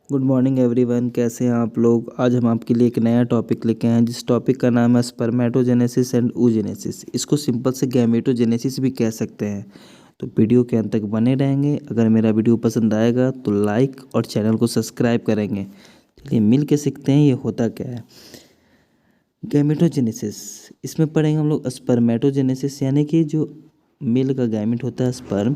Good morning everyone, कैसे हैं आप लोग। आज हम आपके लिए एक नया टॉपिक लेके आए हैं जिस टॉपिक का नाम है स्पर्मेटोजेनेसिस एंड oogenesis। इसको सिंपल से गैमेटोजेनेसिस भी कह सकते हैं। तो वीडियो के अंत तक बने रहेंगे। अगर मेरा वीडियो पसंद आएगा तो लाइक और चैनल को सब्सक्राइब करेंगे। चलिए मिल के सीखते हैं ये होता क्या है। गैमेटोजेनेसिस, इसमें पढ़ेंगे हम लोग स्पर्मेटोजेनेसिस, यानी कि जो मेल का गैमेट होता है स्पर्म,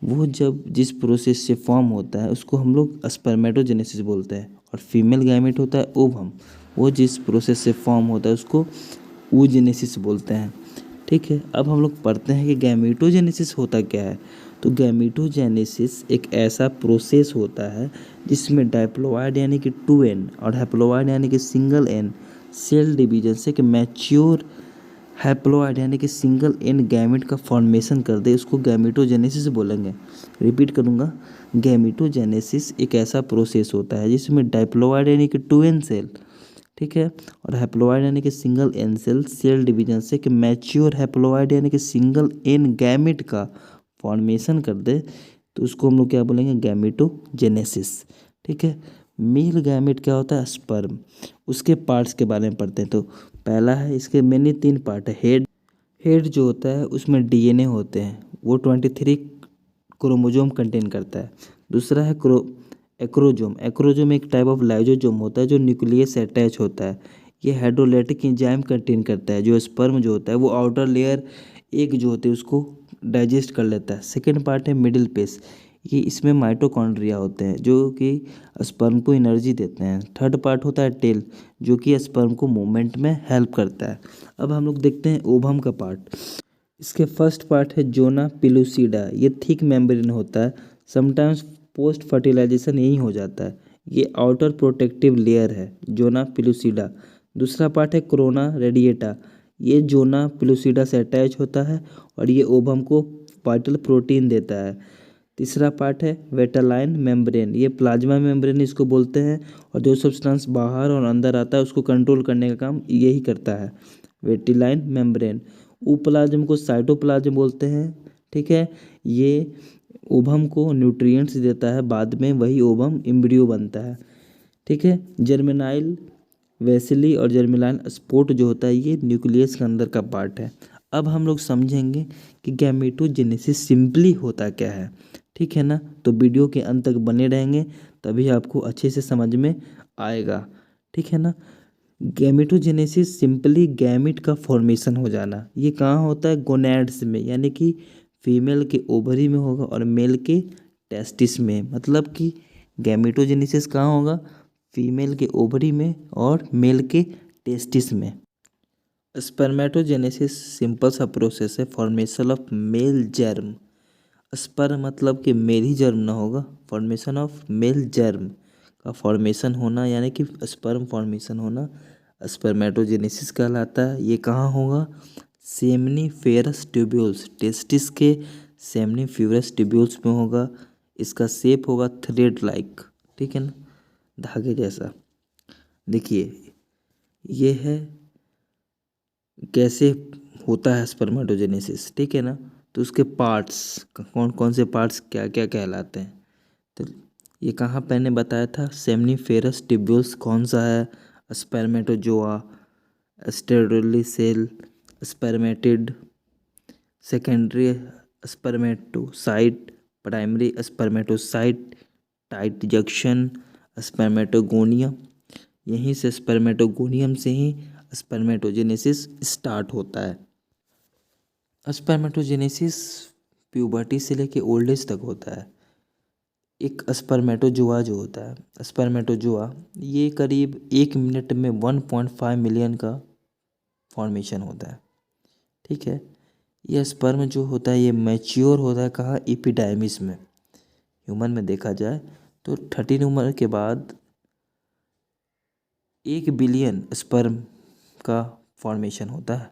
वो जब जिस प्रोसेस से फॉर्म होता है उसको हम लोग स्पर्मेटोजेनेसिस बोलते हैं। और फीमेल गैमेट होता है ओवम, वो जिस प्रोसेस से फॉर्म होता है उसको oogenesis बोलते हैं। ठीक है, अब हम लोग पढ़ते हैं कि गैमेटोजेनेसिस होता क्या है। तो गैमेटोजेनेसिस एक ऐसा प्रोसेस होता है जिसमें डाइप्लोइड यानी कि 2n और हैप्लोइड यानी कि सिंगल n सेल डिवीजन से कि मैच्योर हैप्लोइड यानी कि सिंगल एन गैमेट का फॉर्मेशन कर दे, उसको गैमेटोजेनेसिस बोलेंगे। रिपीट करूँगा, गैमेटोजेनेसिस एक ऐसा प्रोसेस होता है जिसमें डाइप्लोइड यानी कि 2n सेल, ठीक है, और हैप्लोइड यानी कि single N cell cell division से कि मैच्योर हैप्लोइड यानी कि सिंगल एन गैमेट का फॉर्मेशन कर दे, तो उसको हम लोग क्या बोलेंगे, गैमेटोजेनेसिस। ठीक है, मेल गैमेट क्या होता है, स्पर्म। उसके पार्ट्स के बारे में पढ़ते हैं। तो पहला है, इसके मेनली 3 पार्ट है। हेड जो होता है उसमें डीएनए होते हैं, वो 23 क्रोमोजोम कंटेन करता है। दूसरा है एक्रोजोम। एक्रोजोम एक टाइप ऑफ लाइजोजोम होता है जो न्यूक्लियस से अटैच होता है। ये हाइड्रोलाइटिक एंजाइम कंटेन करता है। जो स्पर्म जो होता है वो आउटर लेयर एग जो होते हैं उसको डाइजेस्ट कर लेता है। सेकेंड पार्ट है मिडिल पेस, ये इसमें माइटोकॉन्ड्रिया होते हैं जो कि स्पर्म को एनर्जी देते हैं। थर्ड पार्ट होता है टेल, जो कि स्पर्म को मूवमेंट में हेल्प करता है। अब हम लोग देखते हैं ओवम का पार्ट। इसके फर्स्ट पार्ट है जोना पिलूसिडा, ये थिक मेम्ब्रेन होता है। समटाइम्स पोस्ट फर्टिलाइजेशन यही हो जाता है। ये आउटर प्रोटेक्टिव लेयर है, जोना पिलूसिडा। दूसरा पार्ट है क्रोना रेडिएटा, ये जोना पिलूसिडा से अटैच होता है और ये ओवम को वाइटल प्रोटीन देता है। तीसरा पार्ट है वेटालाइन मेम्ब्रेन, ये प्लाज्मा मेम्ब्रेन इसको बोलते हैं, और जो सब्सटेंस बाहर और अंदर आता है उसको कंट्रोल करने का काम यही करता है, वेटिलाइन मेम्ब्रेन। उप्लाज्म को साइटोप्लाज्म बोलते हैं। ठीक है, ये ओवम को न्यूट्रिएंट्स देता है, बाद में वही ओवम एम्ब्रियो बनता है। ठीक है, जर्मिनाइल वेसिली और जर्मिनाइल स्पोर्ट जो होता है ये न्यूक्लियस के अंदर का पार्ट है। अब हम लोग समझेंगे कि गैमेटोजेनेसिस सिंपली होता क्या है। ठीक है ना, तो वीडियो के अंत तक बने रहेंगे तभी आपको अच्छे से समझ में आएगा। ठीक है ना, गैमेटोजेनेसिस सिंपली गैमेट का फॉर्मेशन हो जाना। ये कहाँ होता है, गोनैड्स में, यानी कि फीमेल के ओवरी में होगा और मेल के टेस्टिस में। मतलब कि गैमेटोजेनेसिस कहाँ होगा, फीमेल के ओवरी में और मेल के टेस्टिस में। स्पर्मेटोजेनेसिस सिंपल सा प्रोसेस है, formation of male germ. Sperm मतलब कि मेल ही जर्म ना होगा, फॉर्मेशन ऑफ मेल जर्म का फॉर्मेशन होना, यानी कि स्पर्म फॉर्मेशन होना स्पर्मेटोजेनेसिस कहलाता है। ये कहाँ होगा, सेमनीफेरस ट्यूब्यूल्स, टेस्टिस के सेमनीफेरस ट्यूब्यूल्स में होगा। इसका शेप होगा थ्रेड लाइक, ठीक है ना, धागे जैसा। देखिए ये है कैसे होता है स्पर्मेटोजेनेसिस, ठीक है ना। तो उसके पार्ट्स कौन कौन से पार्ट्स क्या क्या कहलाते हैं। तो ये कहाँ मैंने बताया था, सेमनीफेरस ट्यूब्यूल्स कौन सा है, spermatozoa, Sertoli cell, spermatid, secondary spermatocyte, primary spermatocyte, tight junction, spermatogonium. यहीं से स्पर्मेटोगोनियम से ही स्पर्मेटोजेनेसिस स्टार्ट होता है। स्पर्मेटोजेनेसिस प्यूबर्टी से लेके ओल्ड एज तक होता है। एक स्पर्मेटोजोआ जो होता है, स्पर्मेटोजोआ, ये करीब 1 मिनट में 1.5 मिलियन का फॉर्मेशन होता है। ठीक है, यह स्पर्म जो होता है ये मैच्योर होता है कहाँ, एपिडाइमिस में। ह्यूमन में देखा जाए तो 13 उम्र के बाद 1 बिलियन स्पर्म का फॉर्मेशन होता है।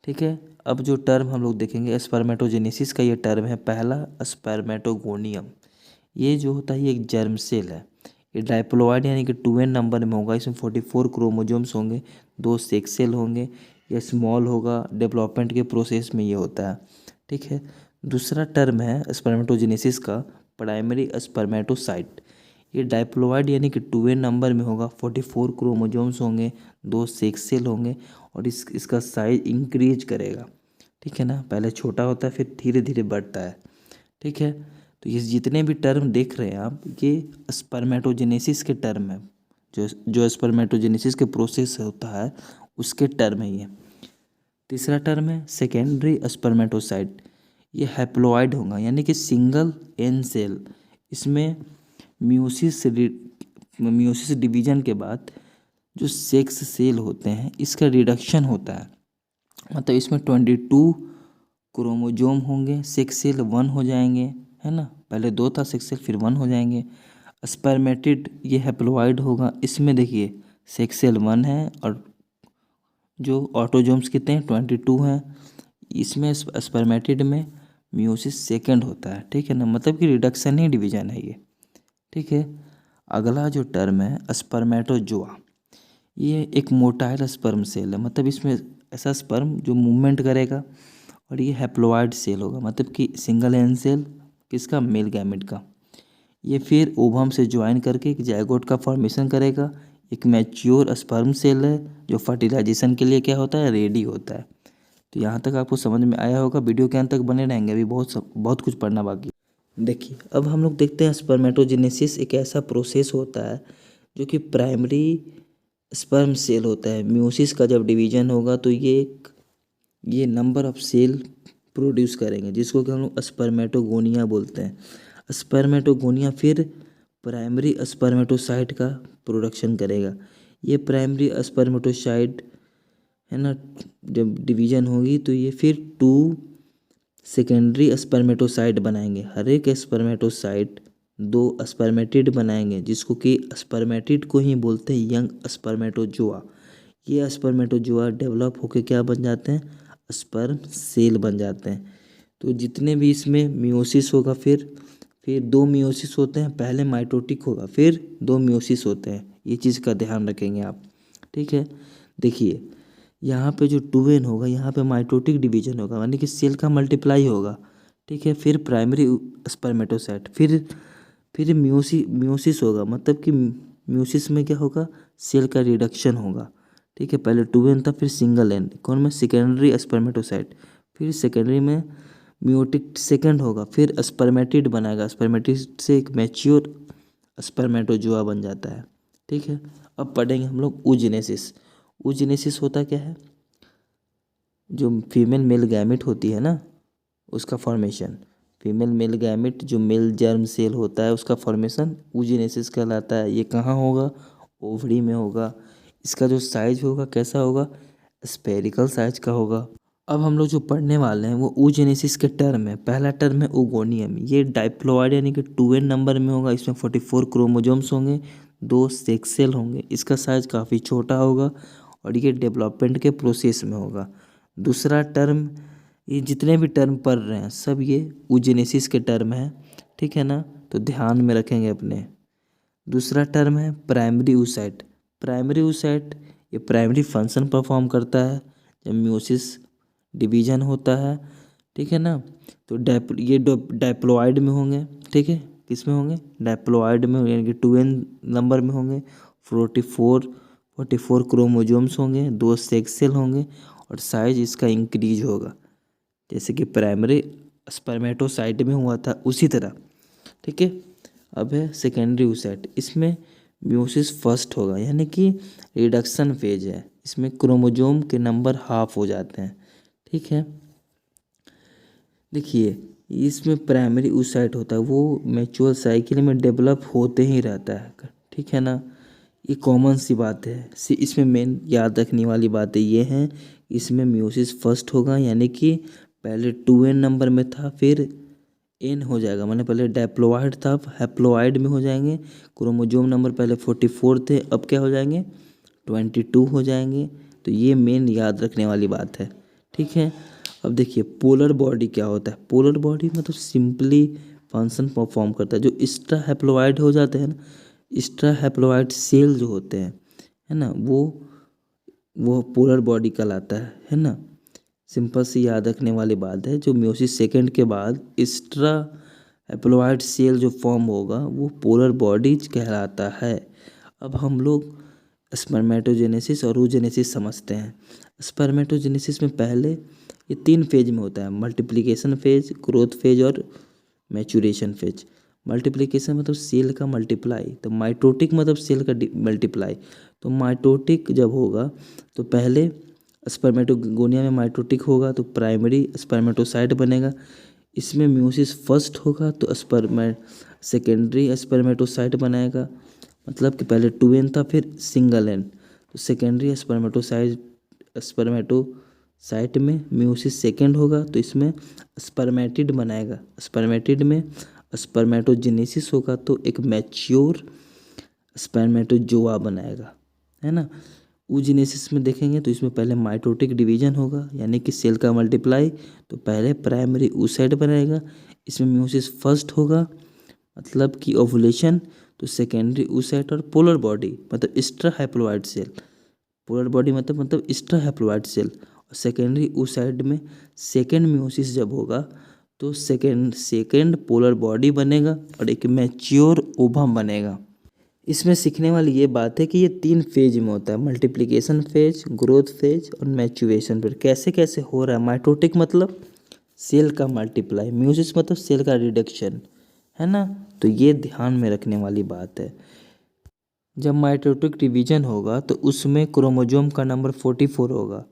ठीक है, अब जो टर्म हम लोग देखेंगे स्पर्मेटोजेनेसिस का, ये टर्म है पहला स्पर्मेटोगोनियम। ये जो होता है ये एक जर्म सेल है। ये डाइप्लोइड यानी कि 2n नंबर में होगा। इसमें 44 क्रोमोजोम्स होंगे, 2 सेक्स सेल होंगे। ये स्मॉल होगा, डेवलपमेंट के प्रोसेस में ये होता है। ठीक है, दूसरा टर्म है स्पर्मेटोजेनेसिस का प्राइमरी स्पर्मेटोसाइट। ये डाइप्लोइड यानी कि 2n नंबर में होगा, 44 क्रोमोजोम्स होंगे, 2 सेक्स सेल होंगे और इसका साइज इंक्रीज करेगा। ठीक है ना, पहले छोटा होता है फिर धीरे धीरे बढ़ता है। ठीक है, तो ये जितने भी टर्म देख रहे हैं आप, ये स्पर्मेटोजेनेसिस के टर्म है, जो स्पर्मेटोजेनेसिस के प्रोसेस होता है उसके टर्म है ये। तीसरा टर्म है सेकेंडरी स्पर्मेटोसाइट। ये हैप्लॉइड होगा यानी कि सिंगल एन सेल। इसमें म्यूसिस डिवीजन के बाद जो सेक्स सेल होते हैं इसका रिडक्शन होता है, मतलब इसमें 22 क्रोमोजोम होंगे, सेक्स सेल 1 हो जाएंगे, है ना, पहले 2 था सेक्स सेल फिर 1 हो जाएंगे। स्पर्मेटिड ये हैप्लॉइड होगा, इसमें देखिए सेक्स सेल 1 है और जो ऑटोजोम्स कितने हैं 22 हैं। इसमें स्पर्मेटिड में म्यूसिस सेकंड होता है। ठीक है ना, मतलब कि रिडक्शन ही डिवीजन है ये। ठीक है, अगला जो टर्म है स्पर्मेटोजोआ। ये एक मोटाइल स्पर्म सेल है, मतलब इसमें ऐसा स्पर्म जो मूवमेंट करेगा, और ये हैप्लॉइड सेल होगा, मतलब कि सिंगल एन सेल किसका, मेल गैमेट का। ये फिर ओवम से ज्वाइन करके एक जाइगोट का फॉर्मेशन करेगा। एक मैच्योर स्पर्म सेल है जो फर्टिलाइजेशन के लिए क्या होता है, रेडी होता है। तो यहाँ तक आपको समझ में आया होगा, वीडियो के अंत तक बने रहेंगे, अभी बहुत कुछ पढ़ना बाकी। देखिए अब हम लोग देखते हैं स्पर्मेटोजेनेसिस एक ऐसा प्रोसेस होता है जो कि प्राइमरी स्पर्म सेल होता है। म्यूसिस का जब डिवीजन होगा तो ये नंबर ऑफ सेल प्रोड्यूस करेंगे, जिसको कि हम लोग स्पर्मेटोगोनिया बोलते हैं। स्पर्मेटोगोनिया फिर प्राइमरी स्पर्मेटोसाइट का प्रोडक्शन करेगा। ये प्राइमरी स्पर्मेटोसाइट है ना, जब डिवीजन होगी तो ये फिर 2 सेकेंडरी स्पर्मेटोसाइट बनाएंगे। हर एक स्पर्मेटोसाइट 2 स्पर्मेटिड बनाएंगे, जिसको कि स्पर्मेटिड को ही बोलते हैं यंग स्पर्मेटोजोआ। ये स्पर्मेटोजोआ डेवलप होके क्या बन जाते हैं, स्पर्म सेल बन जाते हैं। तो जितने भी इसमें मियोसिस होगा, फिर 2 मियोसिस होते हैं, पहले माइटोटिक होगा फिर 2 मियोसिस होते हैं। ये चीज़ का ध्यान रखेंगे आप। ठीक है, देखिए यहाँ पे जो 2n होगा यहाँ पे माइटोटिक डिवीजन होगा, यानी कि सेल का मल्टीप्लाई होगा। ठीक है, फिर प्राइमरी स्पर्मेटोसाइट, फिर मियोसिस होगा, मतलब कि मियोसिस में क्या होगा, सेल का रिडक्शन होगा। ठीक है, पहले 2n था फिर सिंगल एन, कौन में, सेकेंडरी स्पर्मेटोसाइट। फिर सेकेंडरी में मियोटिक सेकंड होगा, फिर स्पर्मेटिड बनाएगा, स्पर्मेटिड से एक मैच्योर स्पर्मेटोजोआ बन जाता है। ठीक है, अब पढ़ेंगे हम लोग oogenesis। oogenesis होता क्या है, जो फीमेल मेल गैमेट होती है ना उसका फॉर्मेशन, फीमेल मेल गैमेट जो मेल जर्म सेल होता है उसका फॉर्मेशन oogenesis कहलाता है। ये कहाँ होगा, ओवरी में होगा। इसका जो साइज होगा कैसा होगा, स्फेरिकल साइज का होगा। अब हम लोग जो पढ़ने वाले हैं वो oogenesis के टर्म है। पहला टर्म है ओगोनियम। ये डाइप्लोइड यानी कि 2n नंबर में होगा, इसमें 44 क्रोमोजोम्स होंगे, 2 सेक्स सेल होंगे, इसका साइज काफ़ी छोटा होगा और ये डेवलपमेंट के प्रोसेस में होगा। दूसरा टर्म, ये जितने भी टर्म पढ़ रहे हैं सब ये oogenesis के टर्म है। ठीक है ना, तो ध्यान में रखेंगे अपने। दूसरा टर्म है प्राइमरी oocyte। प्राइमरी oocyte ये प्राइमरी फंक्शन परफॉर्म करता है जब म्यूसिस डिवीजन होता है। ठीक है ना, तो ये डाइप्लोइड में होंगे। ठीक है, किस में होंगे, डाइप्लोइड में, यानी कि 2n नंबर में होंगे, 44 क्रोमोजोम्स होंगे, 2 सेक्स सेल होंगे और साइज इसका इंक्रीज होगा, जैसे कि प्राइमरी स्पर्मेटोसाइट में हुआ था उसी तरह। ठीक है, अब है सेकेंडरी oocyte। इसमें म्यूसिस फर्स्ट होगा, यानी कि रिडक्शन फेज है, इसमें क्रोमोजोम के नंबर हाफ हो जाते हैं। ठीक है, देखिए इसमें प्राइमरी oocyte होता है, वो मैच्योर साइकिल में डेवलप होते ही रहता है। ठीक है ना, ये कॉमन सी बात है। इसमें मेन याद रखने वाली बातें ये हैं, इसमें म्यूसिस फर्स्ट होगा, यानी कि पहले 2n नंबर में था फिर n हो जाएगा, मैंने पहले डाइप्लोइड था अब हैप्लोइड में हो जाएंगे। क्रोमोजोम नंबर पहले 44 थे, अब क्या हो जाएंगे 22 हो जाएंगे। तो ये मेन याद रखने वाली बात है। ठीक है, अब देखिए पोलर बॉडी क्या होता है। पोलर बॉडी मतलब सिंपली फंक्शन परफॉर्म करता है। जो एक्स्ट्रा हैप्लॉइड हो जाते हैं ना, एक्स्ट्रा हैप्लॉइड सेल जो होते हैं, है ना, वो पोलर बॉडी कहलाता है ना। सिंपल सी याद रखने वाली बात है, जो म्यूसिस सेकंड के बाद एक्स्ट्रा हैप्लॉइड सेल जो फॉर्म होगा वो पोलर बॉडीज कहलाता है। अब हम लोग स्पर्मेटोजेनेसिस और oogenesis समझते हैं। स्पर्मेटोजेनेसिस में पहले ये 3 फेज में होता है, मल्टीप्लिकेशन फेज, ग्रोथ फेज और मैचुरेशन फेज। मल्टीप्लिकेशन मतलब सेल का मल्टीप्लाई, तो माइटोटिक मतलब सेल का मल्टीप्लाई। तो माइटोटिक जब होगा तो पहले स्पर्मेटोगोनिया में माइटोटिक होगा तो प्राइमरी स्पर्मेटोसाइट बनेगा, इसमें म्यूसिस फर्स्ट होगा तो सेकेंडरी स्पर्मेटोसाइट बनाएगा, मतलब कि पहले 2n था फिर सिंगल n, तो सेकेंडरी स्पर्मेटोसाइट में म्यूसिस सेकेंड होगा तो इसमें स्पर्मेटिड बनाएगा, स्पर्मेटिड में स्पर्मेटोजेनेसिस होगा तो एक मैच्योर स्पर्मेटोजोआ बनाएगा, है ना। oogenesis में देखेंगे तो इसमें पहले माइटोटिक डिवीजन होगा यानी कि सेल का मल्टीप्लाई, तो पहले प्राइमरी oocyte बनाएगा, इसमें म्यूसिस फर्स्ट होगा मतलब कि ओवुलेशन, तो सेकेंडरी oocyte और पोलर बॉडी मतलब extra haploid cell, polar body मतलब एक्स्ट्रा हैप्लॉइड सेल, और सेकेंडरी oocyte में सेकेंड म्यूसिस जब होगा तो सेकेंड पोलर बॉडी बनेगा और एक मैच्योर ओवम बनेगा। इसमें सीखने वाली ये बात है कि ये 3 फेज में होता है, मल्टीप्लिकेशन फेज, ग्रोथ फेज और मैच्यूरेशन फेज। कैसे कैसे हो रहा है, माइटोटिक मतलब सेल का मल्टीप्लाई, म्यूसिस मतलब सेल का रिडक्शन, है ना। तो ये ध्यान में रखने वाली बात है। जब माइटोटिक डिवीजन होगा तो उसमें क्रोमोसोम का नंबर 44 होगा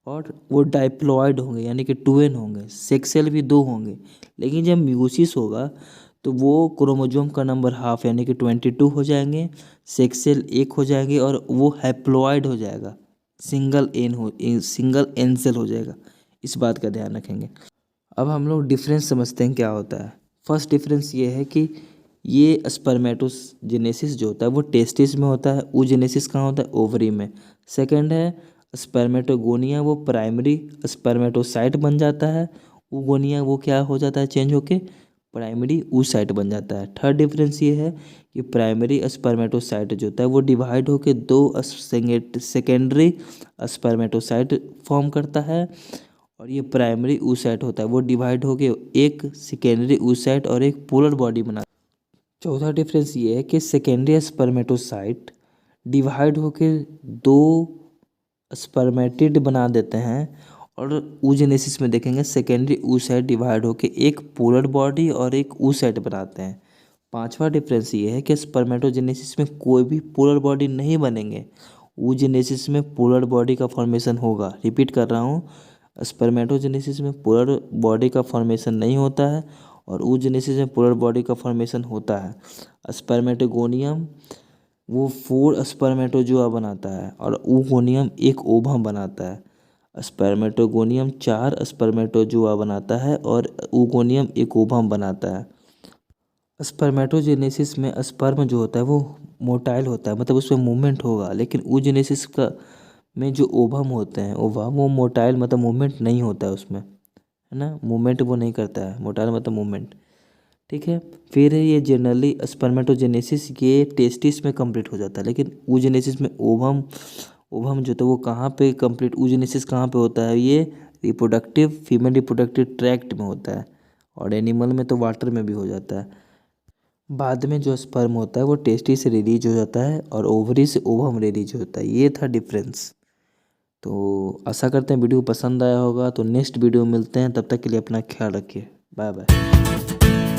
और वो डाइप्लॉइड होंगे यानी कि 2n होंगे, सेक्स सेल भी 2 होंगे। लेकिन जब म्यूसिस होगा तो वो क्रोमोसोम का नंबर हाफ यानी कि 22 हो जाएंगे, सेक्स सेल 1 हो जाएंगे और वो हैप्लॉइड हो जाएगा, सिंगल एन सेल हो जाएगा। इस बात का ध्यान रखेंगे। अब हम लोग डिफरेंस समझते हैं क्या होता है। फर्स्ट डिफरेंस ये है कि ये स्पर्मेटोजेनेसिस जो होता है वो टेस्टिस में होता है, oogenesis कहाँ होता है, ओवरी में। सेकंड है स्पर्मेटोगोनिया, वो प्राइमरी स्पर्मेटोसाइट बन जाता है, oogonia वो क्या हो जाता है, चेंज होके प्राइमरी oocyte बन जाता है। थर्ड डिफरेंस ये है कि प्राइमरी स्पर्मेटोसाइट जो होता है वो डिवाइड होके 2 सेकेंडरी स्पर्मेटोसाइट फॉर्म करता है, और ये प्राइमरी oocyte होता है वो डिवाइड होके एक सेकेंडरी oocyte और एक पोलर बॉडी बना। चौथा डिफरेंस ये है कि सेकेंडरी स्पर्मेटोसाइट डिवाइड होके 2 स्पर्मेटिड बना देते हैं, और oogenesis में देखेंगे सेकेंडरी oocyte डिवाइड होके एक पोलर बॉडी और एक oocyte बनाते हैं। पांचवा डिफरेंस ये है कि स्पर्मेटोजेनेसिस में कोई भी पोलर बॉडी नहीं बनेंगे, oogenesis में पोलर बॉडी का फॉर्मेशन होगा। रिपीट कर रहा हूँ, स्पर्मेटोजेनेसिस में पोलर बॉडी का फॉर्मेशन नहीं होता है और oogenesis में पोलर बॉडी का फॉर्मेशन होता है। स्पर्मेटोगोनियम वो 4 स्पर्मेटोजोआ बनाता है और oogoनियम एक ओवम बनाता है। स्पर्मेटोगोनियम 4 स्पर्मेटोजोआ बनाता है और oogoनियम एक ओवम बनाता है। स्पर्मेटोजेनेसिस में स्पर्म जो होता है वो मोटाइल होता है, मतलब उसमें मूवमेंट होगा, लेकिन oogenesis का में जो ओवम होते हैं वो मोटाइल मतलब मूवमेंट नहीं होता है उसमें, है ना, मूवमेंट वो नहीं करता है, मोटाइल मतलब मूवमेंट। ठीक है, फिर ये जनरली स्पर्मेटोजेनेसिस ये टेस्टिस में कंप्लीट हो जाता है, लेकिन oogenesis में ओवम जो था वो कहाँ पे कंप्लीट, oogenesis कहाँ पे होता है, ये फीमेल रिप्रोडक्टिव ट्रैक्ट में होता है, और एनिमल में तो वाटर में भी हो जाता है। बाद में जो स्पर्म होता है वो टेस्टी से रिलीज हो जाता है और ओवरी से ओवम रिलीज होता है। ये था डिफरेंस। तो आशा करते हैं वीडियो पसंद आया होगा, तो नेक्स्ट वीडियो में मिलते हैं, तब तक के लिए अपना ख्याल रखिए, बाय बाय।